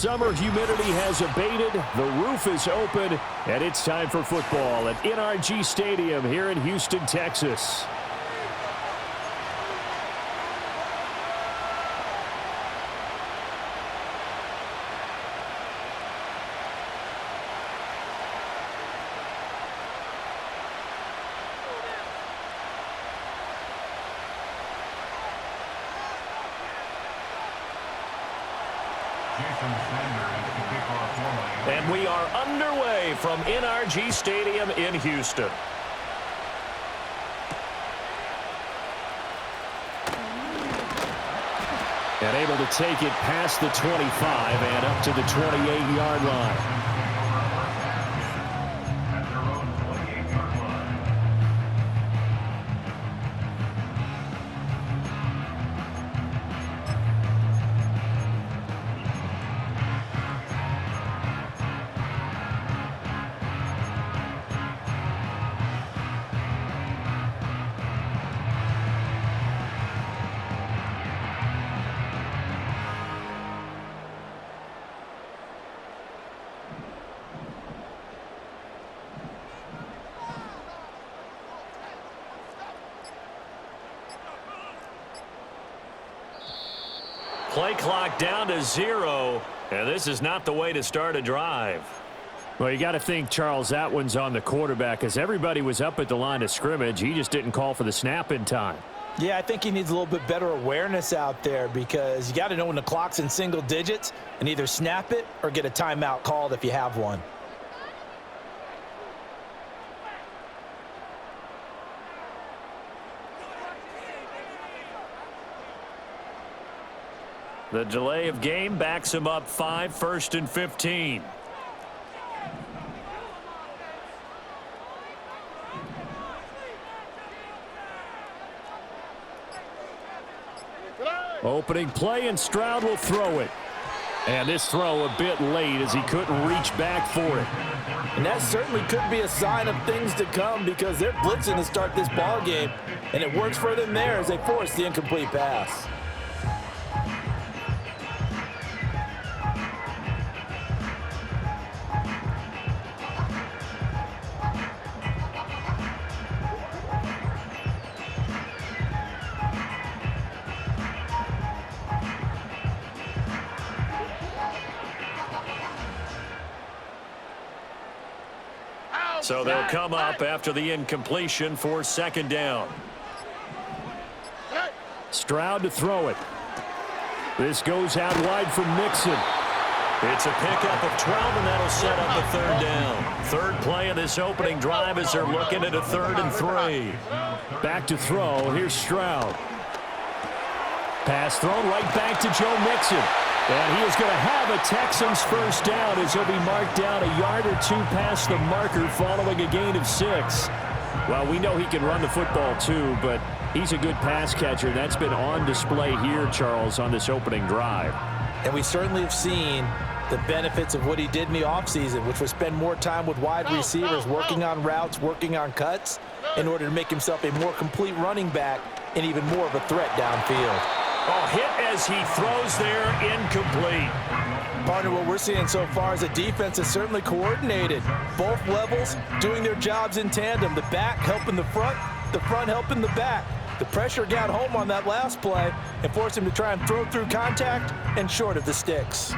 summer humidity has abated, the roof is open, and it's time for football at NRG Stadium here in Houston, Texas. And we are underway from NRG Stadium in Houston. And able to take it past the 25 and up to the 28-yard line. Play clock down to 0, and this is not the way to start a drive. Well, you got to think, Charles, that one's on the quarterback as everybody was up at the line of scrimmage. He just didn't call for the snap in time. Yeah, I think he needs a little bit better awareness out there because you got to know when the clock's in single digits and either snap it or get a timeout called if you have one. The delay of game backs him up 5, 1st and 15. Opening play, and Stroud will throw it. And this throw a bit late as he couldn't reach back for it. And that certainly could be a sign of things to come because they're blitzing to start this ball game, and it works for them there as they force the incomplete pass. So they'll come up after the incompletion for 2nd down. Stroud to throw it. This goes out wide from Mixon. It's a pickup of 12, and that'll set up a 3rd down. Third play of this opening drive as they're looking at a 3rd and 3. Back to throw. Here's Stroud. Pass thrown right back to Joe Mixon. And he is going to have a Texans first down as he'll be marked down a yard or 2 past the marker following a gain of 6. Well, we know he can run the football too, but he's a good pass catcher. That's been on display here, Charles, on this opening drive. And we certainly have seen the benefits of what he did in the offseason, which was spend more time with wide receivers, working on routes, working on cuts, in order to make himself a more complete running back and even more of a threat downfield. Oh, hit as he throws there, incomplete. Partner, what we're seeing so far is a defense is certainly coordinated. Both levels doing their jobs in tandem. The back helping the front helping the back. The pressure got home on that last play and forced him to try and throw through contact and short of the sticks.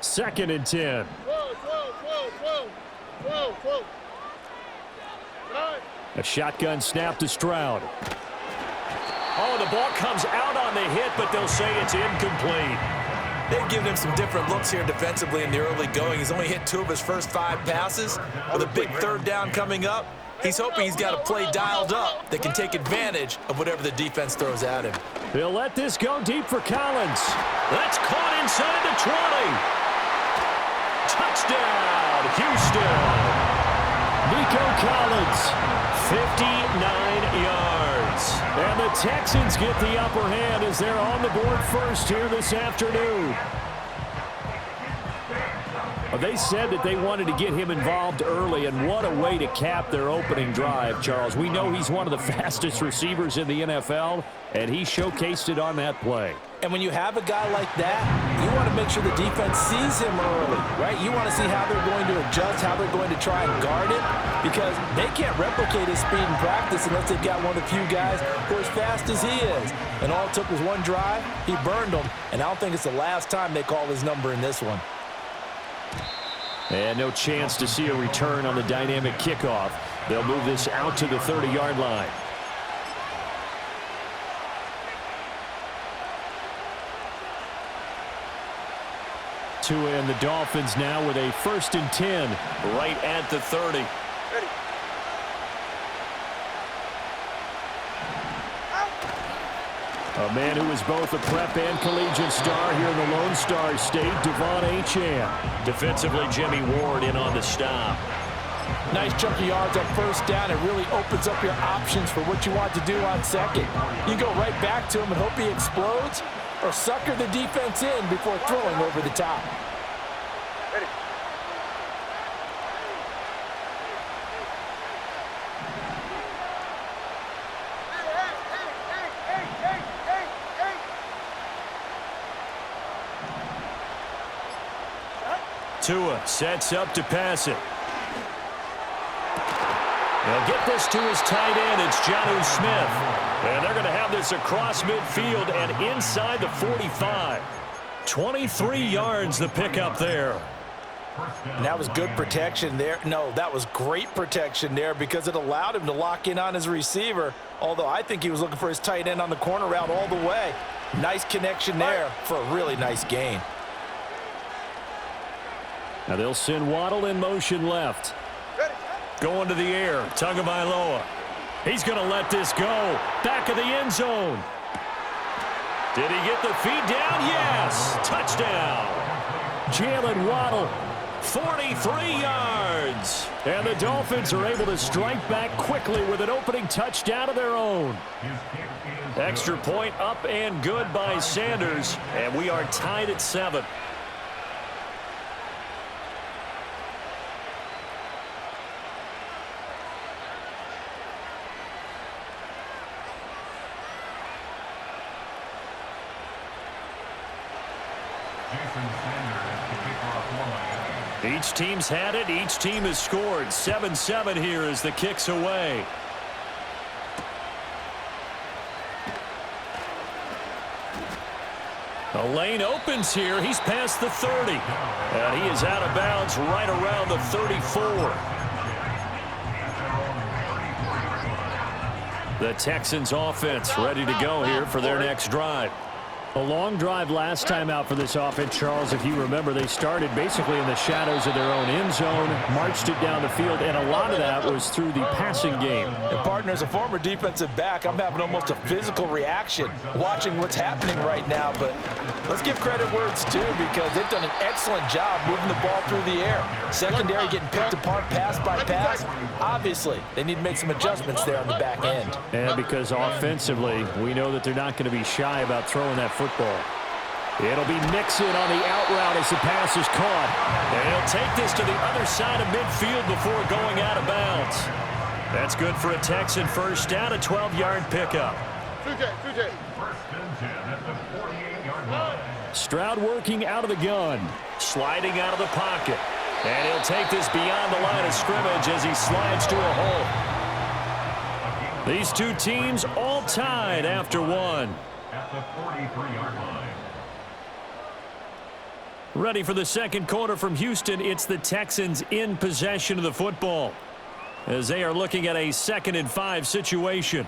Second and 10. A shotgun snap to Stroud. Oh, the ball comes out on the hit, but they'll say it's incomplete. They've given him some different looks here defensively in the early going. He's only hit 2 of his first 5 passes. With a big 3rd down coming up, he's hoping he's got a play dialed up that can take advantage of whatever the defense throws at him. They'll let this go deep for Collins. That's caught inside the 20. Touchdown, Houston. Nico Collins, 59 yards. And the Texans get the upper hand as they're on the board first here this afternoon. Well, they said that they wanted to get him involved early, and what a way to cap their opening drive, Charles. We know he's one of the fastest receivers in the NFL, and he showcased it on that play. And when you have a guy like that, you want to make sure the defense sees him early, right? You want to see how they're going to adjust, how they're going to try and guard it, because they can't replicate his speed in practice unless they've got one of the few guys who are as fast as he is. And all it took was one drive. He burned them, and I don't think it's the last time they call his number in this one. And no chance to see a return on the dynamic kickoff. They'll move this out to the 30-yard line. Tua and the Dolphins now with a 1st and 10. Right at the 30. A man who is both a prep and collegiate star here in the Lone Star State, Devon Achane. Defensively, Jimmy Ward in on the stop. Nice chunk of yards on 1st down. It really opens up your options for what you want to do on 2nd. You go right back to him and hope he explodes, or sucker the defense in before throwing over the top. Ready. Tua sets up to pass it. They'll get this to his tight end. It's H2H Smith. And they're going to have this across midfield and inside the 45. 23 yards the pickup there. And that was good protection there. No, that was great protection there because it allowed him to lock in on his receiver, although I think he was looking for his tight end on the corner route all the way. Nice connection there for a really nice gain. Now they'll send Waddle in motion left. Going to the air, Tagovailoa. He's going to let this go. Back of the end zone. Did he get the feed down? Yes. Touchdown. Jalen Waddle. 43 yards. And the Dolphins are able to strike back quickly with an opening touchdown of their own. Extra point up and good by Sanders. And we are tied at 7. Each team's had it. Each team has scored. 7-7 here as the kick's away. The lane opens here. He's past the 30. And he is out of bounds right around the 34. The Texans offense ready to go here for their next drive. A long drive last time out for this offense, Charles. If you remember, they started basically in the shadows of their own end zone, marched it down the field, and a lot of that was through the passing game. And partner, as a former defensive back, I'm having almost a physical reaction watching what's happening right now. But let's give credit where it's due because they've done an excellent job moving the ball through the air. Secondary getting picked apart pass by pass. Obviously, they need to make some adjustments there on the back end. And because offensively, we know that they're not going to be shy about throwing that football. It'll be Mixon on the out route as the pass is caught. And he'll take this to the other side of midfield before going out of bounds. That's good for a Texan first down, a 12-yard pickup. Stroud working out of the gun. Sliding out of the pocket. And he'll take this beyond the line of scrimmage as he slides to a hole. These two teams all tied after one. At the 43-yard line. Ready for the second quarter from Houston. It's the Texans in possession of the football as they are looking at a 2nd and 5 situation.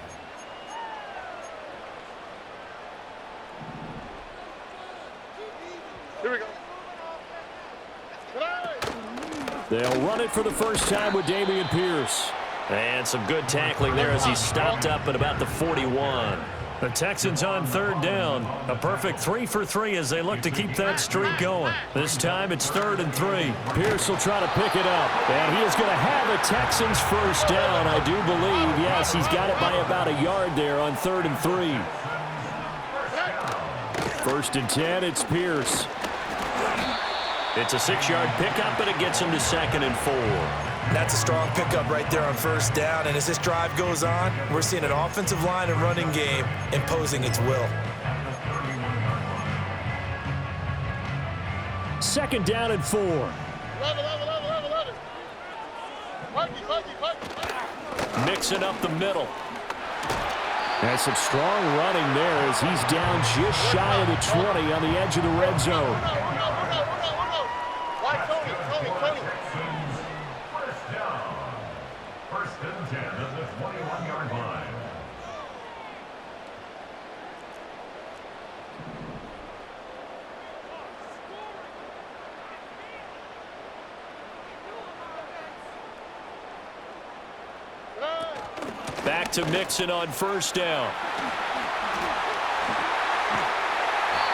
Here we go. They'll run it for the first time with Dameon Pierce. And some good tackling there as he stopped up at about the 41. The Texans on 3rd down. A perfect 3 for 3 as they look to keep that streak going. This time it's 3rd and 3. Pierce will try to pick it up. And he is going to have a Texans first down, I do believe. Yes, he's got it by about a yard there on 3rd and 3. 1st and 10, it's Pierce. It's a 6-yard pickup, and it gets him to 2nd and 4. That's a strong pickup right there on first down. And as this drive goes on, we're seeing an offensive line and running game imposing its will. 2nd down and 4. Mixing up the middle. That's some strong running there as he's down just shy of the 20 on the edge of the red zone. First and 10 at the 21-yard line. Back to Mixon on first down.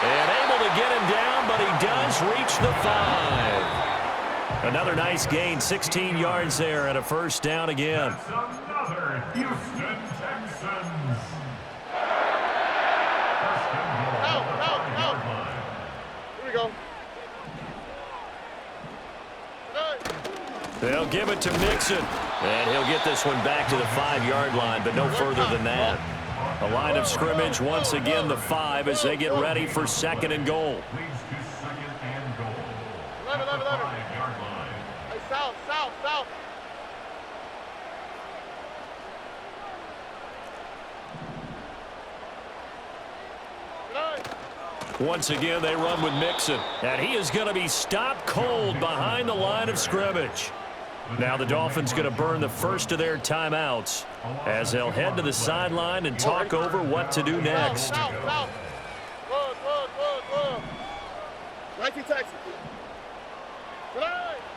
And able to get him down, but he does reach the 5. Another nice gain, 16 yards there, and a first down again. That's another Houston Texans. First and goal at the 5-yard line. Here we go. They'll give it to Mixon. And he'll get this one back to the 5-yard line, but no further than that. The line of scrimmage, once again, the 5 as they get ready for 2nd and goal. Leads to 2nd and goal. 11. 5-yard line. Hey, south. Once again, they run with Mixon. And he is going to be stopped cold behind the line of scrimmage. Now the Dolphins going to burn the first of their timeouts as they'll head to the sideline and talk over what to do next. South. Look. 19 Texas.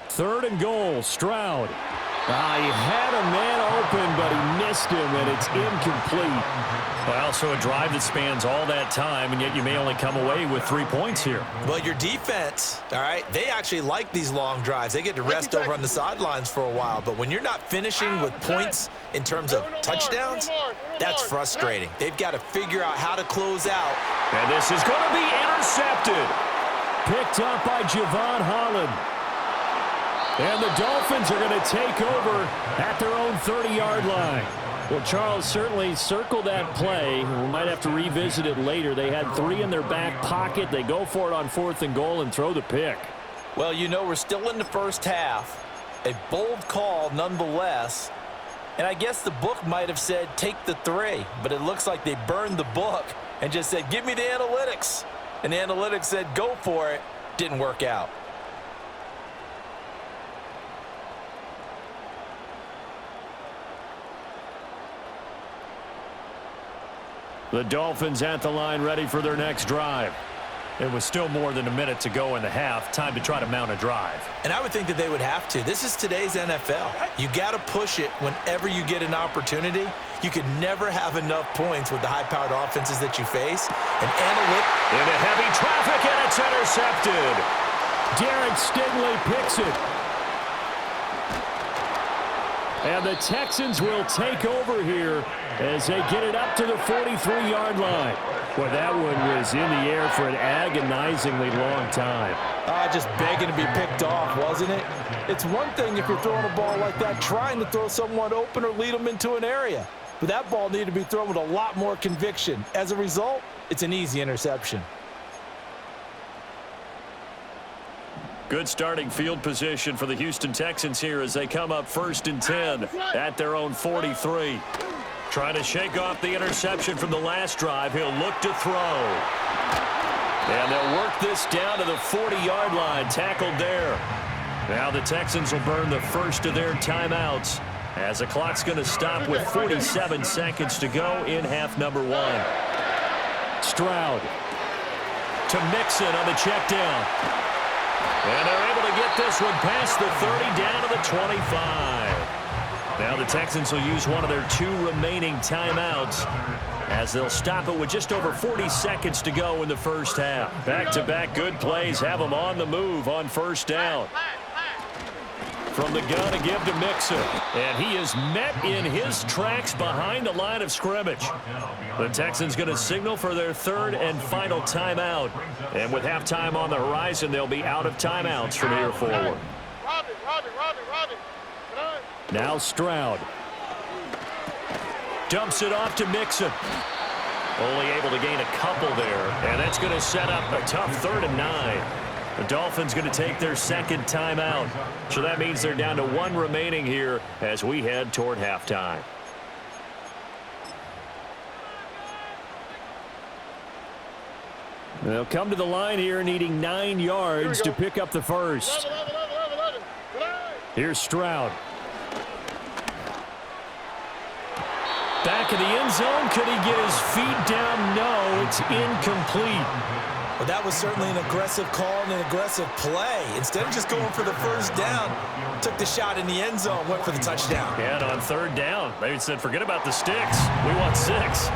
3rd and goal, Stroud. He had a man open, but he missed him, and it's incomplete. Well, so a drive that spans all that time, and yet you may only come away with 3 points here. Well, your defense, all right, they actually like these long drives. They get to rest over on the sidelines for a while. But when you're not finishing with points in terms of touchdowns, that's frustrating. They've got to figure out how to close out. And this is going to be intercepted. Picked up by Javon Holland. And the Dolphins are going to take over at their own 30-yard line. Well, Charles, certainly circle that play. We might have to revisit it later. They had 3 in their back pocket. They go for it on 4th and goal and throw the pick. Well, you know, we're still in the first half. A bold call nonetheless. And I guess the book might have said take the 3, but it looks like they burned the book and just said give me the analytics. And the analytics said go for it. Didn't work out. The Dolphins at the line ready for their next drive. It was still more than a minute to go in the half. Time to try to mount a drive. And I would think that they would have to. This is today's NFL. You got to push it whenever you get an opportunity. You could never have enough points with the high-powered offenses that you face. And into heavy traffic, and it's intercepted. Derek Stingley picks it. And the Texans will take over here as they get it up to the 43-yard line. Well, that one was in the air for an agonizingly long time. just begging to be picked off, wasn't it? It's one thing if you're throwing a ball like that, trying to throw someone open or lead them into an area. But that ball needed to be thrown with a lot more conviction. As a result, it's an easy interception. Good starting field position for the Houston Texans here as they come up 1st and 10 at their own 43. Trying to shake off the interception from the last drive. He'll look to throw. And they'll work this down to the 40-yard line. Tackled there. Now the Texans will burn the first of their timeouts as the clock's going to stop with 47 seconds to go in half number 1. Stroud to Mixon on the check down. And they're able to get this one past the 30 down to the 25. Now the Texans will use one of their 2 remaining timeouts as they'll stop it with just over 40 seconds to go in the first half. Back-to-back good plays have them on the move on 1st down. From the gun to give to Mixon. And he is met in his tracks behind the line of scrimmage. The Texans going to signal for their third and final timeout. And with halftime on the horizon, they'll be out of timeouts from here forward. Robbie. Now Stroud. Dumps it off to Mixon. Only able to gain a couple there. And that's going to set up a tough 3rd and 9. The Dolphins going to take their second timeout. So that means they're down to 1 remaining here as we head toward halftime. They'll come to the line here needing 9 yards to pick up the first. 11. Here's Stroud. Back in the end zone. Could he get his feet down? No, it's incomplete. Well, that was certainly an aggressive call and an aggressive play. Instead of just going for the first down, took the shot in the end zone, went for the touchdown. And on 3rd down, they said, forget about the sticks. We want 6.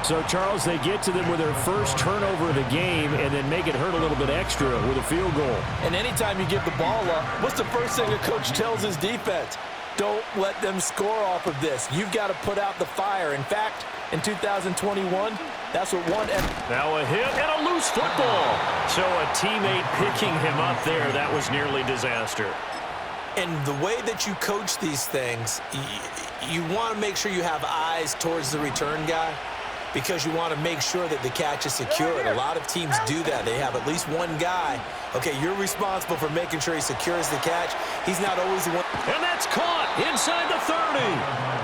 So, Charles, they get to them with their first turnover of the game and then make it hurt a little bit extra with a field goal. And anytime you give the ball up, what's the first thing a coach tells his defense? Don't let them score off of this. You've got to put out the fire. In fact, in 2021, that's what won. Now a hit and a loose football. So a teammate picking him up there, that was nearly disaster. And the way that you coach these things, you want to make sure you have eyes towards the return guy, because you want to make sure that the catch is secured. A lot of teams do that. They have at least one guy. Okay, you're responsible for making sure he secures the catch. He's not always the one. And that's caught inside the 30.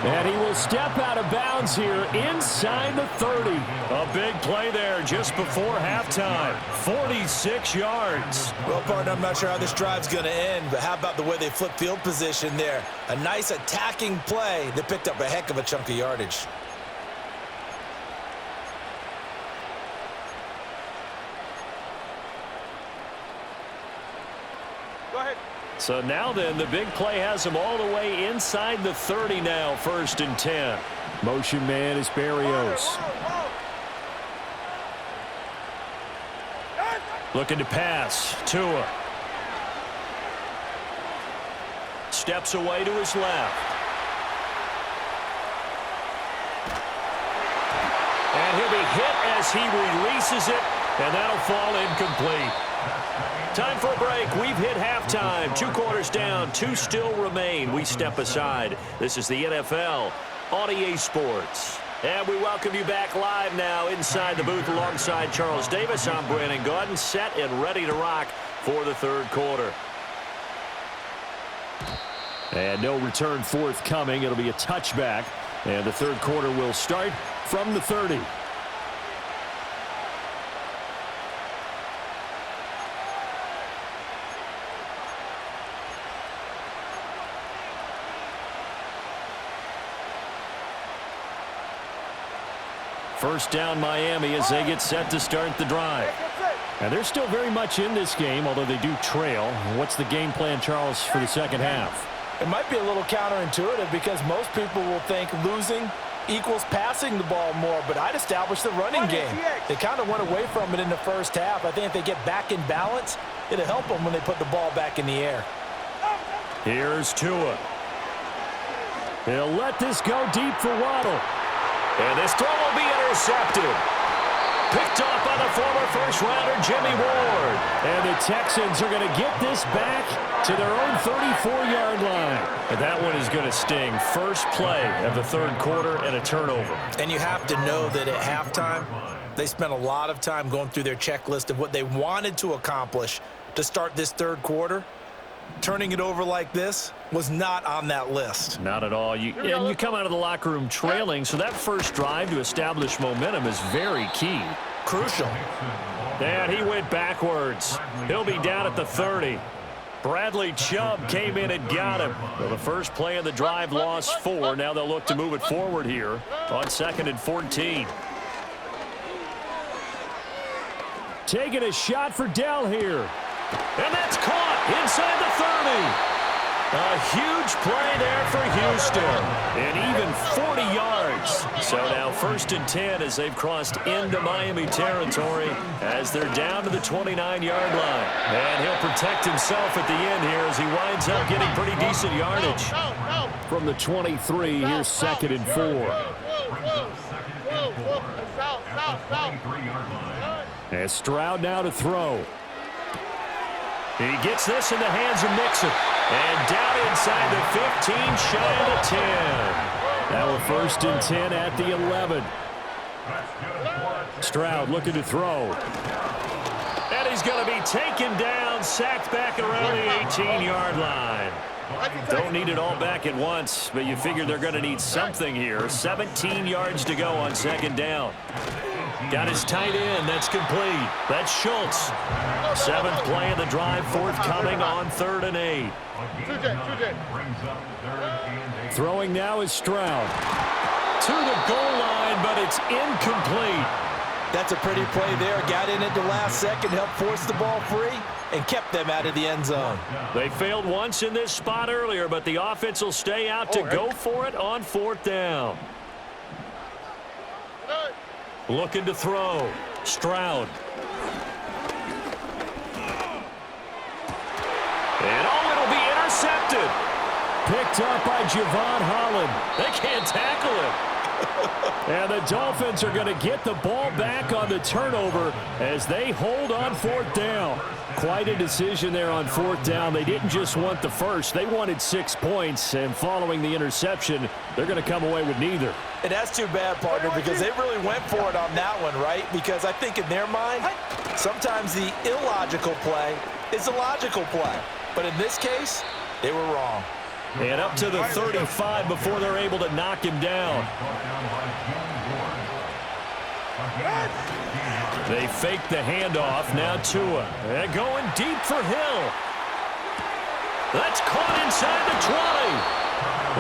And he will step out of bounds here inside the 30. A big play there just before halftime. 46 yards. Well, partner, I'm not sure how this drive's going to end, but how about the way they flip field position there? A nice attacking play that picked up a heck of a chunk of yardage. So now then, the big play has him all the way inside the 30 now, 1st and 10. Motion man is Barrios. Looking to pass. Tua. Steps away to his left. And he'll be hit as he releases it, and that'll fall incomplete. Time for a break. We've hit halftime. 2 quarters down. 2 still remain. We step aside. This is the NFL on EA Sports. And we welcome you back live now inside the booth alongside Charles Davis. I'm Brandon Gaudin, set and ready to rock for the 3rd quarter. And no return forthcoming. It'll be a touchback. And the 3rd quarter will start from the 30. First down Miami as they get set to start the drive. And they're still very much in this game, although they do trail. What's the game plan, Charles, for the second half? It might be a little counterintuitive because most people will think losing equals passing the ball more, but I'd establish the running game. They kind of went away from it in the first half. I think if they get back in balance, it'll help them when they put the ball back in the air. Here's Tua. He'll let this go deep for Waddle. And this throw will be intercepted. Picked off by the former first-rounder Jimmy Ward. And the Texans are going to get this back to their own 34-yard line. And that one is going to sting. First play of the 3rd quarter and a turnover. And you have to know that at halftime, they spent a lot of time going through their checklist of what they wanted to accomplish to start this 3rd quarter. Turning it over like this was not on that list. Not at all. You come out of the locker room trailing, so that first drive to establish momentum is very key. Crucial. And he went backwards. He'll be down at the 30. Bradley Chubb came in and got him. Well, the first play of the drive lost 4. Now they'll look to move it forward here on 2nd and 14. Taking a shot for Dell here. And that's caught inside the 30. A huge play there for Houston. And even 40 yards. So now 1st and 10 as they've crossed into Miami territory as they're down to the 29-yard line. And he'll protect himself at the end here as he winds up getting pretty decent yardage. From the 23, here's 2nd and 4. And Stroud now to throw. He gets this in the hands of Mixon. And down inside the 15, shy of the 10. Now a 1st and 10 at the 11. Stroud looking to throw. And he's going to be taken down, sacked back around the 18-yard line. Don't need it all back at once, but you figure they're going to need something here. 17 yards to go on 2nd down. Got his tight end. That's complete. That's Schultz. 7th play of the drive, forthcoming on 3rd and 8. Throwing now is Stroud. To the goal line, but it's incomplete. That's a pretty play there. Got in at the last second, helped force the ball free, and kept them out of the end zone. They failed once in this spot earlier, but the offense will stay out to go for it on 4th down. Looking to throw. Stroud. And it'll be intercepted. Picked up by Javon Holland. They can't tackle him. And the Dolphins are going to get the ball back on the turnover as they hold on 4th down. Quite a decision there on 4th down. They didn't just want the first. They wanted 6 points, and following the interception, they're going to come away with neither. And that's too bad, partner, because they really went for it on that one, right? Because I think in their mind, sometimes the illogical play is a logical play. But in this case, they were wrong. And up to the 35 before they're able to knock him down. They fake the handoff. Now Tua. And going deep for Hill. That's caught inside the 20.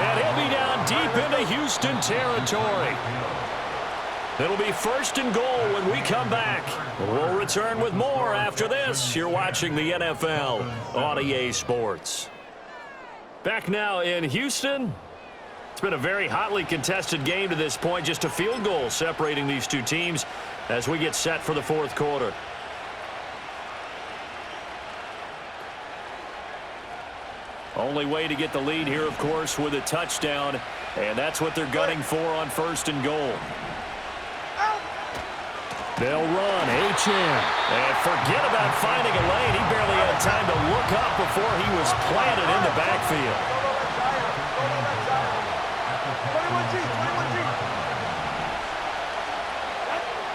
And he'll be down deep into Houston territory. It'll be 1st and goal when we come back. We'll return with more after this. You're watching the NFL on EA Sports. Back now in Houston. It's been a very hotly contested game to this point. Just a field goal separating these two teams as we get set for the 4th quarter. Only way to get the lead here, of course, with a touchdown. And that's what they're gunning for on 1st and goal. They'll run. H.M. And forget about finding a lane. He barely had time to look up before he was planted in the backfield.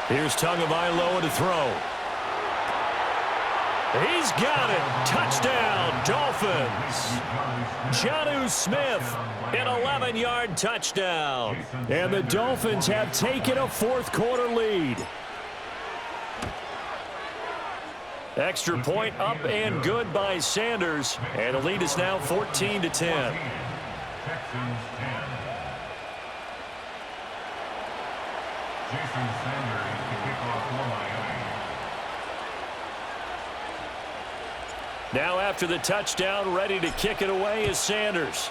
Here's Tagovailoa to throw. He's got it. Touchdown, Dolphins. Jonnu Smith, an 11-yard touchdown. And the Dolphins have taken a 4th quarter lead. Extra point up and good by Sanders. And the lead is now 14-10. Texans 10. Jason Sanders to kick off for Miami. Now after the touchdown, ready to kick it away is Sanders.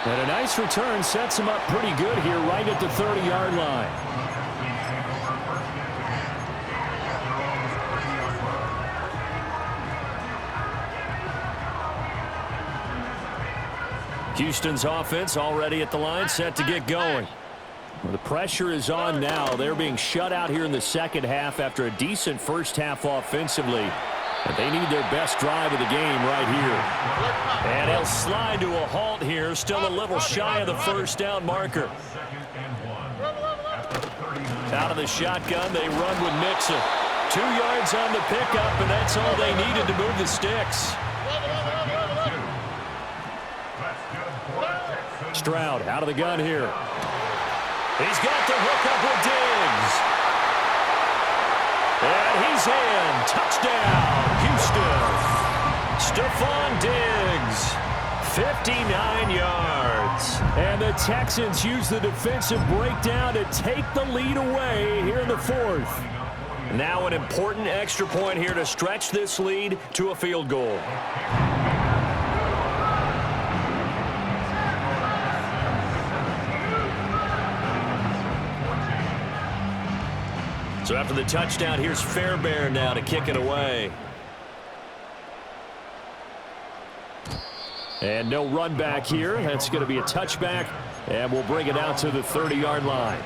And a nice return sets him up pretty good here right at the 30-yard line. Houston's offense already at the line, set to get going. Well, the pressure is on now. They're being shut out here in the 2nd half after a decent first half offensively. But they need their best drive of the game right here. And he'll slide to a halt here, still a little shy of the 1st down marker. Out of the shotgun, they run with Mixon. 2 yards on the pickup, and that's all they needed to move the sticks. Stroud out of the gun here. He's got the hook up with Diggs. And he's in. Touchdown, Houston. Stephon Diggs, 59 yards. And the Texans use the defensive breakdown to take the lead away here in the 4th. Now an important extra point here to stretch this lead to a field goal. So after the touchdown, here's Fairbairn now to kick it away. And no run back here. That's going to be a touchback, and we'll bring it out to the 30-yard line.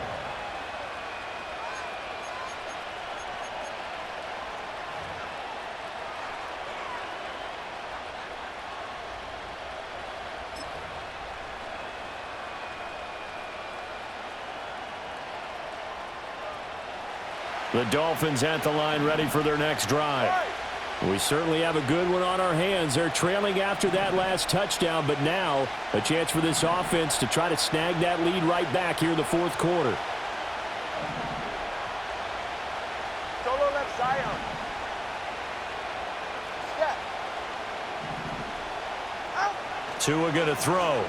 The Dolphins at the line ready for their next drive. We certainly have a good one on our hands. They're trailing after that last touchdown, but now a chance for this offense to try to snag that lead right back here in the fourth quarter. Solo left side. Step. Tua going to throw.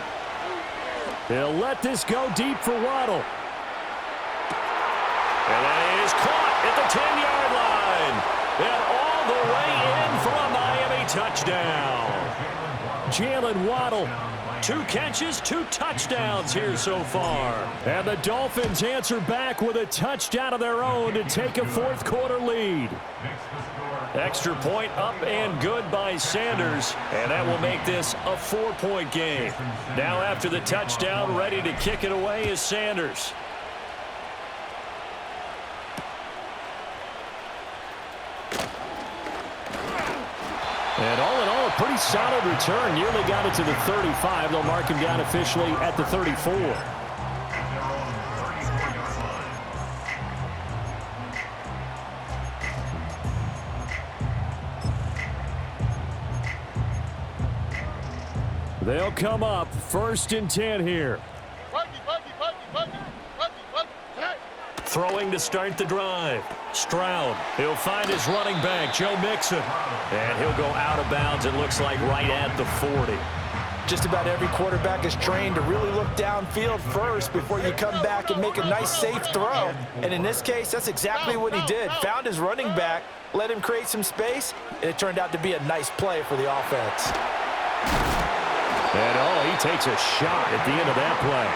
He'll let this go deep for Waddle. And that is caught at the 10-yard line. And all the way in for a Miami touchdown. Jalen Waddle. 2 catches, 2 touchdowns here so far. And the Dolphins answer back with a touchdown of their own to take a fourth quarter lead. Extra point up and good by Sanders. And that will make this a 4-point game. Now after the touchdown, ready to kick it away is Sanders. And all in all, a pretty solid return. Nearly got it to the 35. They'll mark him down officially at the 34. They'll come up 1st and 10 here. Throwing to start the drive. Stroud. He'll find his running back, Joe Mixon. And he'll go out of bounds, it looks like, right at the 40. Just about every quarterback is trained to really look downfield first before you come back and make a nice, safe throw. And in this case, that's exactly what he did. Found his running back, let him create some space, and it turned out to be a nice play for the offense. And, oh, he takes a shot at the end of that play.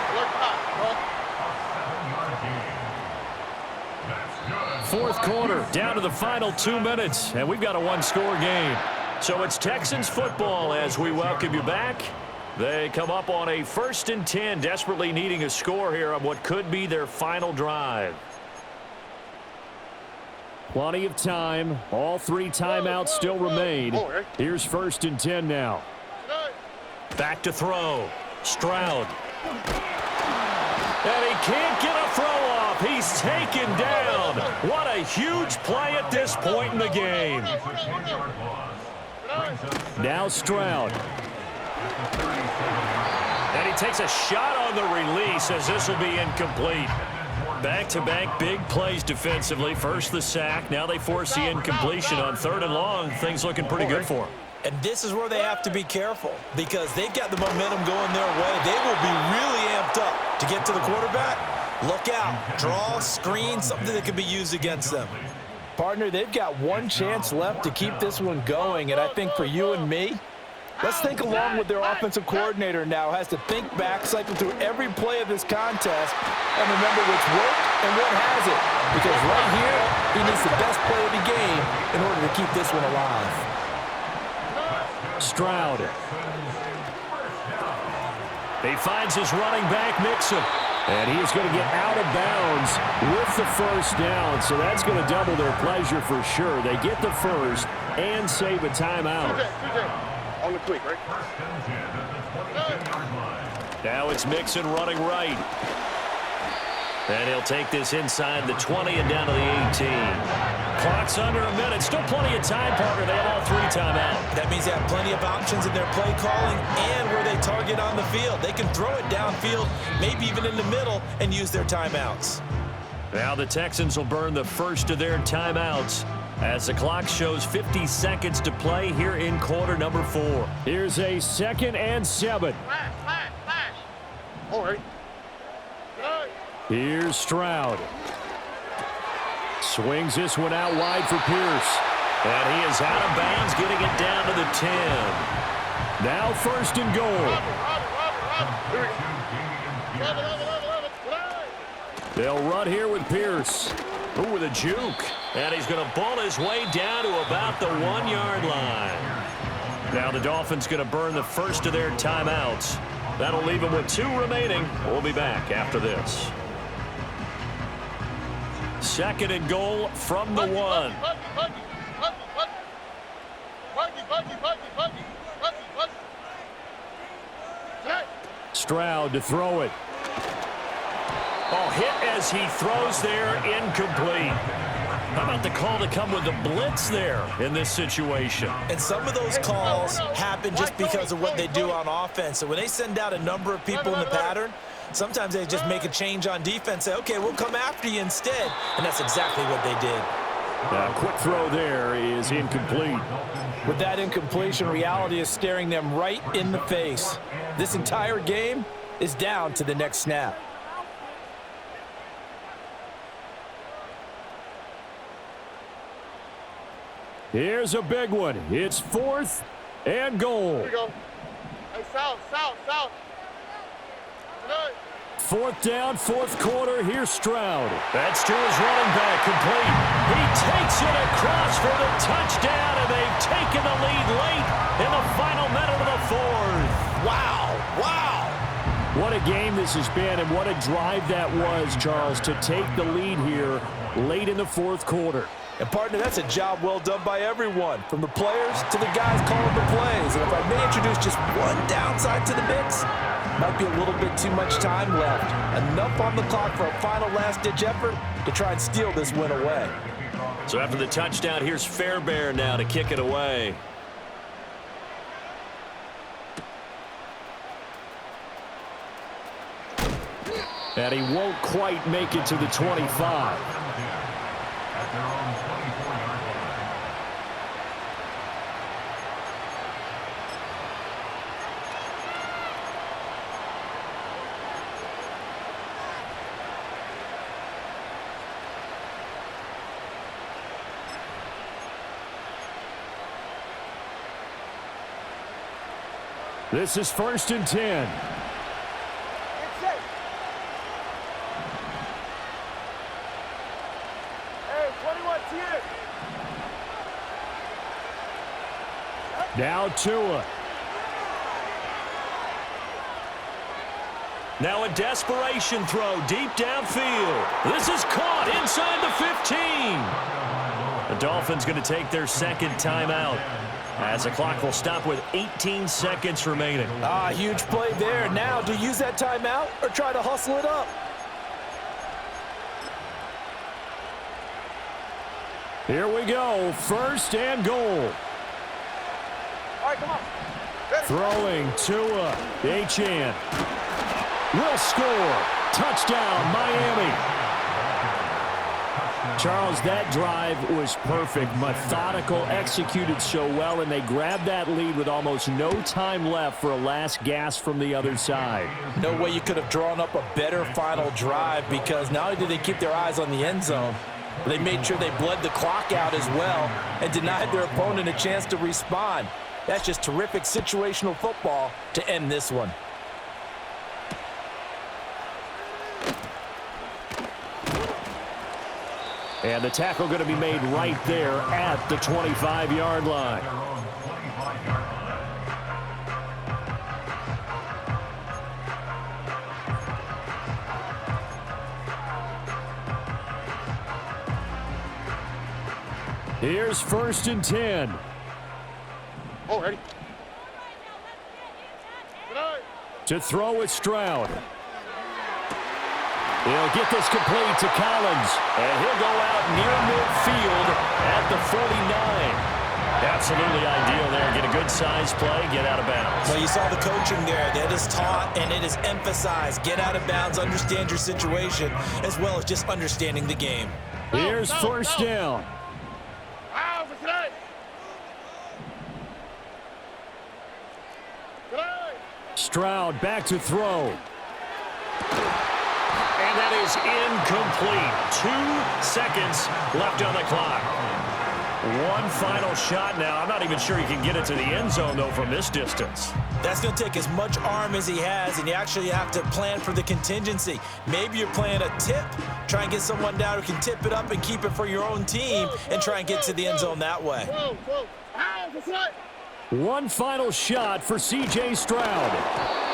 Fourth quarter, down to the final 2 minutes, and we've got a one-score game. So it's Texans football as we welcome you back. They come up on a 1st and 10, desperately needing a score here on what could be their final drive. Plenty of time. All 3 timeouts still remain. Here's 1st and 10 now. Back to throw. Stroud. And he can't get a throw off. He's taken down. What a huge play at this point in the game. Now Stroud. And he takes a shot on the release as this will be incomplete. Back-to-back big plays defensively. First the sack. Now they force the incompletion on 3rd and long. Things looking pretty good for them. And this is where they have to be careful because they've got the momentum going their way. They will be really amped up to get to the quarterback. Look out. Draw, screen, something that can be used against them. Partner, they've got one chance left to keep this one going, and I think for you and me, let's think along with their offensive coordinator now. Has to think back, cycle through every play of this contest, and remember what's worked and what hasn't. Because right here, he needs the best play of the game in order to keep this one alive. Stroud. He finds his running back, Mixon. And he's going to get out of bounds with the first down. So that's going to double their pleasure for sure. They get the first and save a timeout. On the quick, right? Now it's Mixon running right. And he'll take this inside the 20 and down to the 18. Clock's under a minute. Still plenty of time, partner. They have all 3 timeouts. That means they have plenty of options in their play calling and where they target on the field. They can throw it downfield, maybe even in the middle, and use their timeouts. Now the Texans will burn the first of their timeouts as the clock shows 50 seconds to play here in quarter number 4. Here's a 2nd and 7. Flash. All right. Here's Stroud. Swings this one out wide for Pierce. And he is out of bounds, getting it down to the 10. Now 1st and goal. They'll run here with Pierce. Ooh, with a juke. And he's going to ball his way down to about the 1-yard line. Now the Dolphins going to burn the first of their timeouts. That'll leave them with 2 remaining. We'll be back after this. 2nd and goal from the 1. Stroud to throw it. Oh, hit as he throws there, incomplete. How about the call to come with the blitz there in this situation? And some of those calls happen just because of what they do on offense. So when they send out a number of people in the pattern, sometimes they just make a change on defense, say, okay, we'll come after you instead. And that's exactly what they did. Quick throw there is incomplete. With that incompletion, reality is staring them right in the face. This entire game is down to the next snap. Here's a big one. It's 4th and goal. Here we go. Hey, south. 4th down, 4th quarter. Here's Stroud. That's to his running back, complete. He takes it across for the touchdown, and they've taken the lead late in the final minute of the 4th. Wow. What a game this has been, and what a drive that was, Charles, to take the lead here late in the 4th quarter. And, partner, that's a job well done by everyone, from the players to the guys calling the plays. And if I may introduce just one downside to the mix, might be a little bit too much time left. Enough on the clock for a final last-ditch effort to try and steal this win away. So after the touchdown, here's Fairbairn now to kick it away. And he won't quite make it to the 25. At their own 24-yard line. This is 1st and 10. Now Tua. Now a desperation throw deep downfield. This is caught inside the 15. The Dolphins going to take their 2nd timeout, as the clock will stop with 18 seconds remaining. Huge play there. Now, do you use that timeout or try to hustle it up? Here we go. 1st and goal. All right, come on. Throwing Tua. Achane will score. Touchdown, Miami. Charles, that drive was perfect. Methodical, executed so well, and they grabbed that lead with almost no time left for a last gasp from the other side. No way you could have drawn up a better final drive, because not only did they keep their eyes on the end zone, but they made sure they bled the clock out as well and denied their opponent a chance to respond. That's just terrific situational football to end this one. And the tackle going to be made right there at the 25-yard line. Their own 25-yard line. Here's 1st and 10. Oh, ready. To throw with Stroud. He'll get this complete to Collins. And he'll go out near midfield at the 49. Absolutely ideal there. Get a good size play, get out of bounds. Well, you saw the coaching there. That is taught and it is emphasized. Get out of bounds, understand your situation, as well as just understanding the game. Here's 1st down. Stroud back to throw. And that is incomplete. 2 seconds left on the clock. One final shot now. I'm not even sure he can get it to the end zone, though, from this distance. That's going to take as much arm as he has, and you actually have to plan for the contingency. Maybe you're playing a tip. Try and get someone down who can tip it up and keep it for your own team and try and get to the end zone that way. One final shot for C.J. Stroud.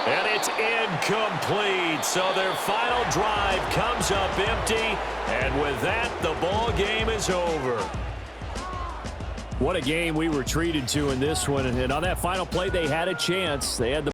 And it's incomplete. So their final drive comes up empty. And with that, the ball game is over. What a game we were treated to in this one. And on that final play, they had a chance. They had the